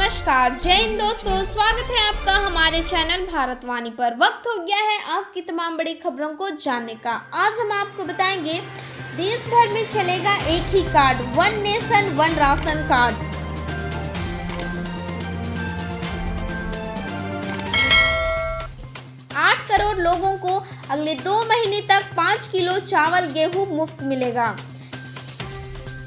नमस्कार, जय हिंद दोस्तों, स्वागत है आपका हमारे चैनल भारतवाणी पर। वक्त हो गया है आज की तमाम बड़ी खबरों को जानने का। आज हम आपको बताएंगे देश भर में चलेगा एक ही card, one nation one ration card. आठ करोड़ लोगों को अगले 2 महीने तक 5 किलो चावल गेहूं मुफ्त मिलेगा।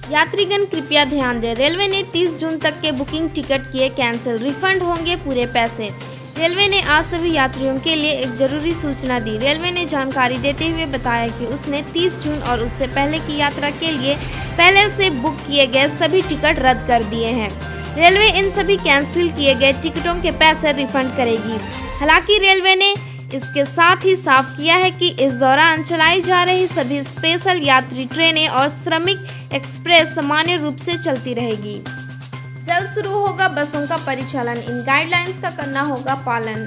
यात्रीगण कृपया ध्यान दें, रेलवे ने 30 जून तक के बुकिंग टिकट किए कैंसिल, रिफंड होंगे पूरे पैसे। रेलवे ने आज सभी यात्रियों के लिए एक जरूरी सूचना दी। रेलवे ने जानकारी देते हुए बताया कि उसने 30 जून और उससे पहले की यात्रा के लिए पहले से बुक किए गए सभी टिकट रद्द कर दिए हैं। रेलवे इन सभी कैंसिल किए गए टिकटों के पैसे रिफंड करेगी। हालांकि रेलवे ने इसके साथ ही साफ किया है कि इस दौरान चलाई जा रही सभी स्पेशल यात्री ट्रेनें और श्रमिक एक्सप्रेस सामान्य रूप से चलती रहेगी। जल्द शुरू होगा बसों का परिचालन, इन गाइडलाइंस का करना होगा पालन।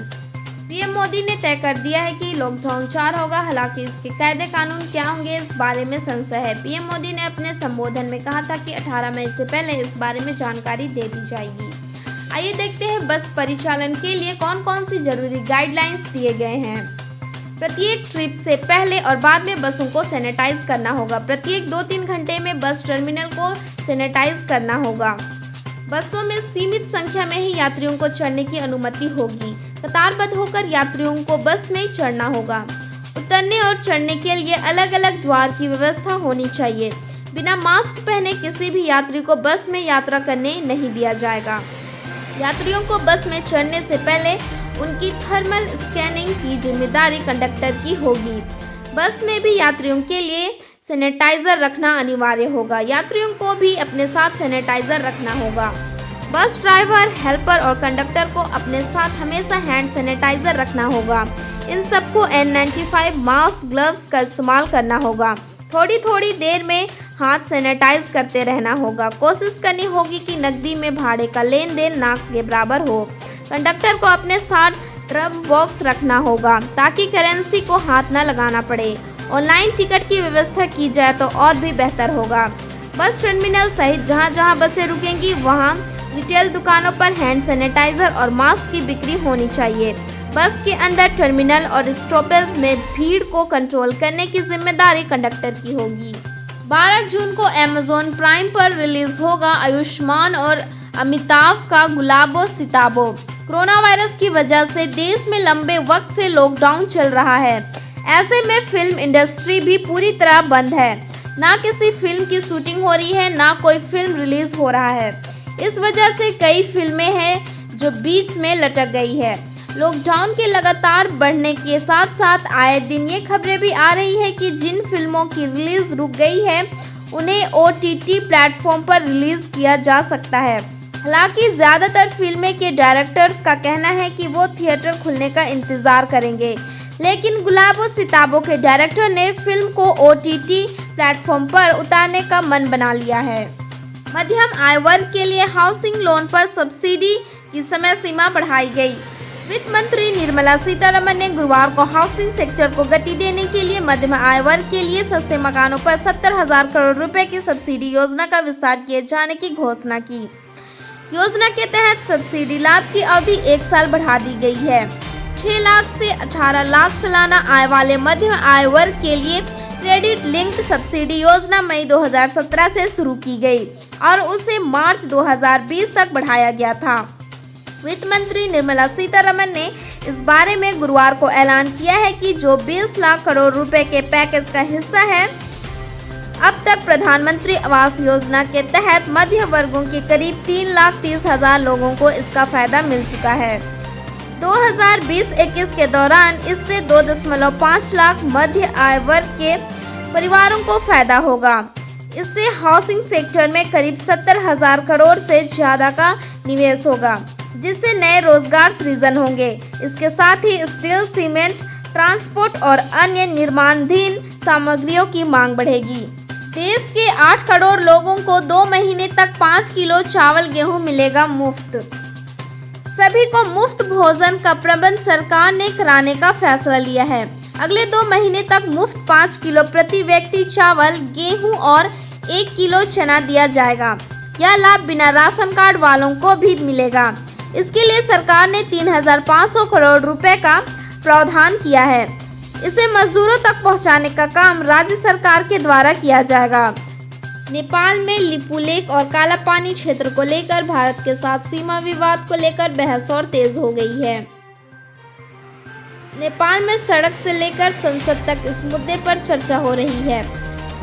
पीएम मोदी ने तय कर दिया है कि लॉकडाउन 4 होगा, हालांकि इसके कायदे कानून क्या होंगे इस बारे में संशय है। पीएम मोदी ने अपने संबोधन में कहा था कि 18 मई से पहले इस बारे में जानकारी दे दी जाएगी। आइए देखते हैं बस परिचालन के लिए कौन कौन सी जरूरी गाइडलाइंस दिए गए हैं। प्रत्येक ट्रिप से पहले और बाद में बसों को सैनिटाइज करना होगा। प्रत्येक 2-3 घंटे में बस टर्मिनल को सैनिटाइज करना होगा। बसों में सीमित संख्या में ही यात्रियों को चढ़ने की अनुमति होगी। कतारबद्ध होकर यात्रियों को बस में चढ़ना होगा। उतरने और चढ़ने के लिए अलग अलग द्वार की व्यवस्था होनी चाहिए। बिना मास्क पहने किसी भी यात्री को बस में यात्रा करने नहीं दिया जाएगा। यात्रियों को बस में चढ़ने से पहले उनकी थर्मल स्कैनिंग की जिम्मेदारी कंडक्टर की होगी। बस में भी यात्रियों के लिए सैनिटाइजर रखना अनिवार्य होगा। यात्रियों को भी अपने साथ सैनिटाइजर रखना होगा। बस ड्राइवर, हेल्पर और कंडक्टर को अपने साथ हमेशा हैंड सैनिटाइजर रखना होगा। इन सबको N95 मास्क, ग्लव्स का इस्तेमाल करना होगा। थोड़ी थोड़ी देर में हाथ सैनिटाइज करते रहना होगा। कोशिश करनी होगी कि नकदी में भाड़े का लेन देन ना के बराबर हो। कंडक्टर को अपने साथ ड्रॉप बॉक्स रखना होगा ताकि करेंसी को हाथ न लगाना पड़े। ऑनलाइन टिकट की व्यवस्था की जाए तो और भी बेहतर होगा। बस टर्मिनल सहित जहां जहां बसें रुकेंगी वहां रिटेल दुकानों पर हैंड सैनिटाइजर और मास्क की बिक्री होनी चाहिए। बस के अंदर टर्मिनल और स्टॉपेज में भीड़ को कंट्रोल करने की जिम्मेदारी कंडक्टर की होगी। 12 जून को अमेज़न प्राइम पर रिलीज होगा आयुष्मान और अमिताभ का गुलाबो सिताबो। कोरोना वायरस की वजह से देश में लंबे वक्त से लॉकडाउन चल रहा है। ऐसे में फिल्म इंडस्ट्री भी पूरी तरह बंद है। ना किसी फिल्म की शूटिंग हो रही है, ना कोई फिल्म रिलीज हो रहा है। इस वजह से कई फिल्में हैं जो बीच में लटक गई है। लॉकडाउन के लगातार बढ़ने के साथ साथ आए दिन ये खबरें भी आ रही है कि जिन फिल्मों की रिलीज रुक गई है उन्हें OTT प्लेटफॉर्म पर रिलीज किया जा सकता है। हालांकि ज़्यादातर फिल्में के डायरेक्टर्स का कहना है कि वो थिएटर खुलने का इंतज़ार करेंगे, लेकिन गुलाबो सिताबो के डायरेक्टर ने फिल्म को OTT प्लेटफॉर्म पर उतारने का मन बना लिया है। मध्यम आय वर्ग के लिए हाउसिंग लोन पर सब्सिडी की समय सीमा बढ़ाई गई। वित्त मंत्री निर्मला सीतारमण ने गुरुवार को हाउसिंग सेक्टर को गति देने के लिए मध्यम आय वर्ग के लिए सस्ते मकानों पर 70,000 करोड़ रुपए की सब्सिडी योजना का विस्तार किए जाने की घोषणा की। योजना के तहत सब्सिडी लाभ की अवधि 1 साल बढ़ा दी गई है। 6 लाख से 18 लाख सालाना आय वाले मध्यम आय वर्ग के लिए क्रेडिट लिंक्ड सब्सिडी योजना मई 2017 से शुरू की गई और उसे मार्च 2020 तक बढ़ाया गया था। वित्त मंत्री निर्मला सीतारमण ने इस बारे में गुरुवार को ऐलान किया है कि जो 20 लाख करोड़ रुपए के पैकेज का हिस्सा है। अब तक प्रधानमंत्री आवास योजना के तहत मध्य वर्गों के करीब 3,30,000 लोगों को इसका फायदा मिल चुका है। 2020-21 के दौरान इससे 2.5 लाख मध्य आय वर्ग के परिवारों को फायदा होगा। इससे हाउसिंग सेक्टर में करीब 70,000 करोड़ से ज्यादा का निवेश होगा, जिससे नए रोजगार सृजन होंगे। इसके साथ ही स्टील, सीमेंट, ट्रांसपोर्ट और अन्य निर्माणाधीन सामग्रियों की मांग बढ़ेगी। देश के 8 करोड़ लोगों को 2 महीने तक 5 किलो चावल गेहूं मिलेगा मुफ्त। सभी को मुफ्त भोजन का प्रबंध सरकार ने कराने का फैसला लिया है। अगले 2 महीने तक मुफ्त 5 किलो प्रति व्यक्ति चावल, गेहूं और 1 किलो चना दिया जाएगा। यह लाभ बिना राशन कार्ड वालों को भी मिलेगा। इसके लिए सरकार ने 3,500 करोड़ रुपए का प्रावधान किया है। इसे मजदूरों तक पहुंचाने का काम राज्य सरकार के द्वारा किया जाएगा। नेपाल में लिपुलेख और कालापानी क्षेत्र को लेकर भारत के साथ सीमा विवाद को लेकर बहस और तेज हो गई है। नेपाल में सड़क से लेकर संसद तक इस मुद्दे पर चर्चा हो रही है।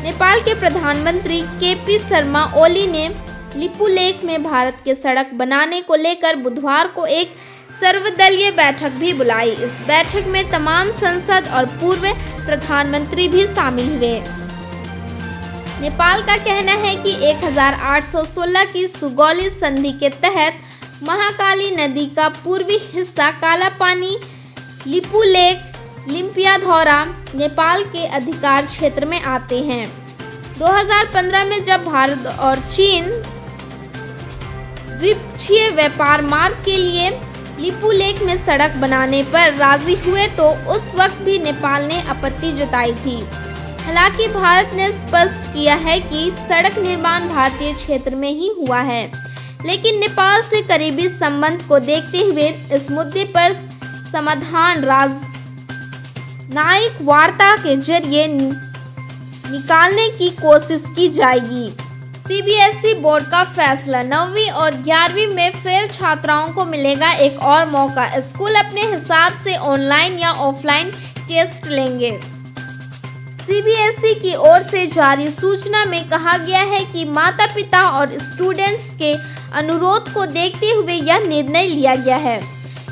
नेपाल के प्रधानमंत्री केपी शर्मा ओली ने लिपुलेख में भारत के सड़क बनाने को लेकर बुधवार को एक सर्वदलीय बैठक भी बुलाई। इस बैठक में तमाम संसद और पूर्व प्रधानमंत्री भी शामिल हुए। नेपाल का कहना है कि 1816 की सुगौली संधि के तहत महाकाली नदी का पूर्वी हिस्सा कालापानी, लिपुलेख, लिम्पियाधौरा नेपाल के अधिकार क्षेत्र में आते हैं। 2015 में जब भारत और चीन द्विपक्षीय व्यापार मार्ग के लिए लिपुलेख में सड़क बनाने पर राजी हुए तो उस वक्त भी नेपाल ने आपत्ति जताई थी। हालांकि भारत ने स्पष्ट किया है कि सड़क निर्माण भारतीय क्षेत्र में ही हुआ है, लेकिन नेपाल से करीबी संबंध को देखते हुए इस मुद्दे पर समाधान राजनयिक वार्ता के जरिए निकालने की कोशिश की जाएगी। सीबीएसई बोर्ड का फैसला, 9वीं और 11वीं में फेल छात्राओं को मिलेगा एक और मौका। स्कूल अपने हिसाब से ऑनलाइन या ऑफलाइन टेस्ट लेंगे। सीबीएसई की ओर से जारी सूचना में कहा गया है कि माता पिता और स्टूडेंट्स के अनुरोध को देखते हुए यह निर्णय लिया गया है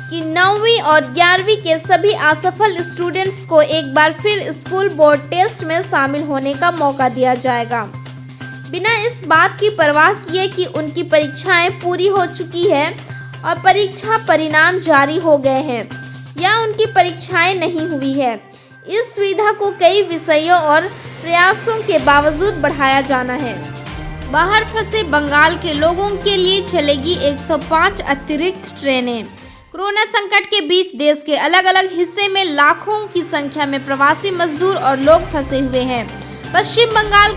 कि 9वीं और 11वीं के सभी असफल स्टूडेंट्स को एक बार फिर स्कूल बोर्ड टेस्ट में शामिल होने का मौका दिया जाएगा, बिना इस बात की परवाह किए कि उनकी परीक्षाएं पूरी हो चुकी है और परीक्षा परिणाम जारी हो गए हैं या उनकी परीक्षाएं नहीं हुई है। इस सुविधा को कई विषयों और प्रयासों के बावजूद बढ़ाया जाना है। बाहर फंसे बंगाल के लोगों के लिए चलेगी 105 अतिरिक्त ट्रेनें। कोरोना संकट के बीच देश के अलग अलग हिस्से में लाखों की संख्या में प्रवासी मजदूर और लोग फंसे हुए हैं। पश्चिम बंगाल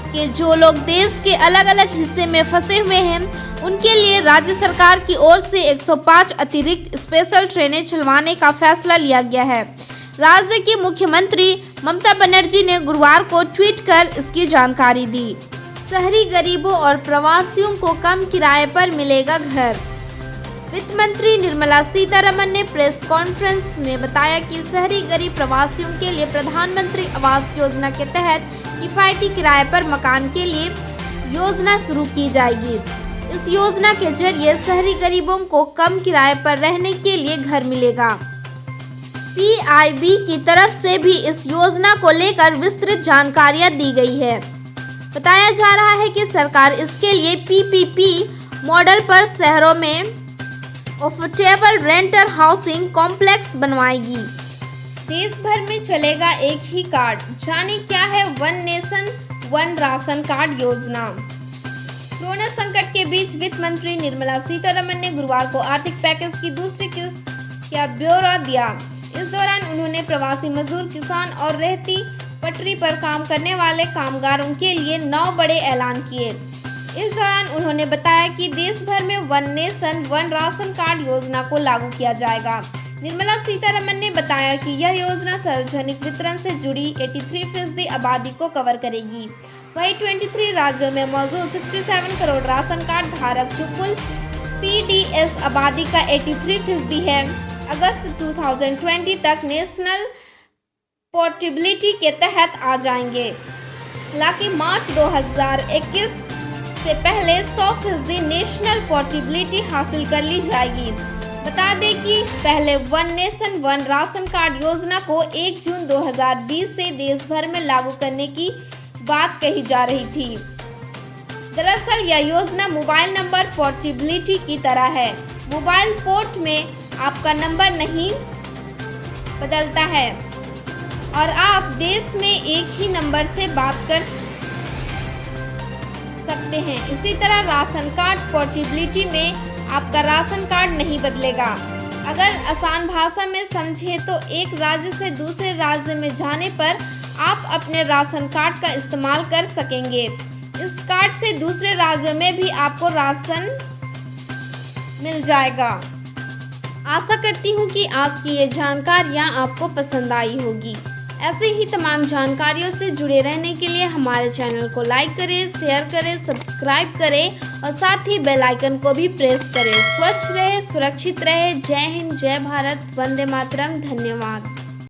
के जो लोग देश के अलग अलग हिस्से में फंसे हुए हैं, उनके लिए राज्य सरकार की ओर से 105 अतिरिक्त स्पेशल ट्रेनें चलवाने का फैसला लिया गया है। राज्य की मुख्यमंत्री ममता बनर्जी ने गुरुवार को ट्वीट कर इसकी जानकारी दी। शहरी गरीबों और प्रवासियों को कम किराए पर मिलेगा घर। वित्त मंत्री निर्मला सीतारमण ने प्रेस कॉन्फ्रेंस में बताया कि शहरी गरीब प्रवासियों के लिए प्रधानमंत्री आवास योजना के तहत किफायती किराए पर मकान के लिए योजना शुरू की जाएगी। इस योजना के जरिए शहरी गरीबों को कम किराए पर रहने के लिए घर मिलेगा। पीआईबी की तरफ से भी इस योजना को लेकर विस्तृत जानकारियां दी गई है। बताया जा रहा है कि सरकार इसके लिए पीपीपी मॉडल पर शहरों में अफोर्डेबल रेंटल हाउसिंग कॉम्प्लेक्स बनवाएगी। देश भर में चलेगा एक ही कार्ड। जाने क्या है one nation one ration card योजना। कोरोना संकट के बीच वित्त मंत्री निर्मला सीतारमण ने गुरुवार को आर्थिक पैकेज की दूसरी किस्त का ब्यौरा दिया। इस दौरान उन्होंने प्रवासी मजदूर, किसान और रेहती पटरी पर काम करने वाले कामगारों के लिए 9 बड़े ऐलान किए। इस दौरान उन्होंने बताया कि देश भर में one nation one ration card योजना को लागू किया जाएगा। निर्मला सीतारमण ने बताया कि यह योजना सार्वजनिक वितरण से जुड़ी 83% आबादी को कवर करेगी। वहीं 23 राज्यों में मौजूद 67 करोड़ राशन कार्ड धारक जो कुल पीडीएस आबादी का 83% है, अगस्त 2020 तक नेशनल पोर्टेबिलिटी के तहत आ जाएंगे। हालांकि मार्च 2021 से पहले 100% नेशनल पोर्टेबिलिटी हासिल कर ली जाएगी। बता दें कि पहले one nation one ration card योजना को 1 जून 2020 से देश भर में लागू करने की बात कही जा रही थी। दरअसल यह योजना मोबाइल नंबर पोर्टेबिलिटी की तरह है। मोबाइल पोर्ट में आपका नंबर नहीं बदलता है और आप देश में एक ही नंबर से बात कर सकते हैं। इसी तरह राशन कार्ड पोर्टेबिलिटी में आपका राशन कार्ड नहीं बदलेगा। अगर आसान भाषा में समझे तो एक राज्य से दूसरे राज्य में जाने पर आप अपने राशन कार्ड का इस्तेमाल कर सकेंगे। इस कार्ड से दूसरे राज्यों में भी आपको राशन मिल जाएगा। आशा करती हूँ कि आज की ये जानकारियाँ आपको पसंद आई होगी। ऐसे ही तमाम जानकारियों से जुड़े रहने के लिए हमारे चैनल को लाइक करें, शेयर करें, सब्सक्राइब करें और साथ ही बेल आइकन को भी प्रेस करें। स्वच्छ रहे, सुरक्षित रहे। जय हिंद, जय भारत, वंदे मातरम। धन्यवाद।